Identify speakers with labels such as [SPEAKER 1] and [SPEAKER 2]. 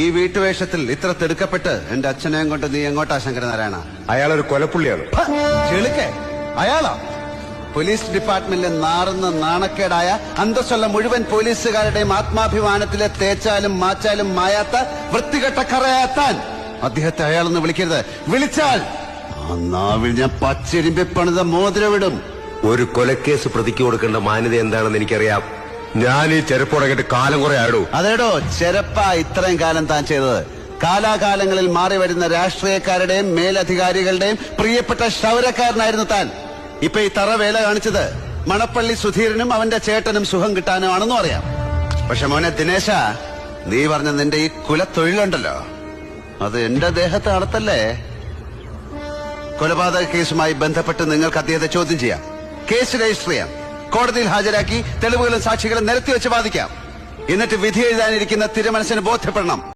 [SPEAKER 1] ഈ വീട്ടുവേഷത്തിൽ ഇത്ര തിടുക്കപ്പെട്ട് എന്റെ അച്ഛനെയും കൊണ്ട് നീ എങ്ങോട്ടാ ശങ്കരനാരായണ?
[SPEAKER 2] അയാളൊരു കൊലപ്പുള്ളിയാണ്.
[SPEAKER 1] ചെളുക്കെ അയാളാ പോലീസ് ഡിപ്പാർട്ട്മെന്റിലെ നാറുന്ന നാണക്കേടായ അന്തസ്സുള്ള മുഴുവൻ പോലീസുകാരുടെയും ആത്മാഭിമാനത്തിലെ തേച്ചാലും മാച്ചാലും മായാത്ത വൃത്തികെട്ട കറയാത്താൻ അദ്ദേഹത്തെ അയാളെന്ന് വിളിക്കരുത്. വിളിച്ചാൽ ആ നാവിൽ ഞാൻ പച്ചിരിമ്പി പണിത മോതിരവിടും.
[SPEAKER 2] ഒരു കൊലക്കേസ് പ്രതിക്ക് കൊടുക്കേണ്ട മാന്യത എന്താണെന്ന് എനിക്കറിയാം. ഞാൻ ഈ ചെരുപ്പുടങ്ങിട്ട് കാലം കുറെ ആയിടൂ.
[SPEAKER 1] അതേടോ ചെരപ്പ ഇത്രയും കാലം താൻ ചെയ്തത്. കാലാകാലങ്ങളിൽ മാറി വരുന്ന രാഷ്ട്രീയക്കാരുടെയും മേലധികാരികളുടെയും പ്രിയപ്പെട്ട ക്ഷൗരക്കാരനായിരുന്നു താൻ. ഇപ്പൊ ഈ തറവേല കാണിച്ചത് മണപ്പള്ളി സുധീരനും അവന്റെ ചേട്ടനും സുഖം കിട്ടാനുമാണെന്നും അറിയാം. പക്ഷെ മോനെ ദിനേശ, നീ പറഞ്ഞ നിന്റെ ഈ കുലത്തൊഴിലുണ്ടല്ലോ, അത് എന്റെ ദേഹത്ത് നടത്തല്ലേ. കൊലപാതക കേസുമായി ബന്ധപ്പെട്ട് നിങ്ങൾക്ക് അദ്ദേഹത്തെ ചോദ്യം ചെയ്യാം, കേസ് രജിസ്റ്റർ ചെയ്യാം, കോടതിയിൽ ഹാജരാക്കി തെളിവുകളും സാക്ഷികളും നിരത്തി വെച്ച് വാദിക്കാം. എന്നിട്ട് വിധി എഴുതാനിരിക്കുന്ന തിരുമനസിന് ബോധ്യപ്പെടണം.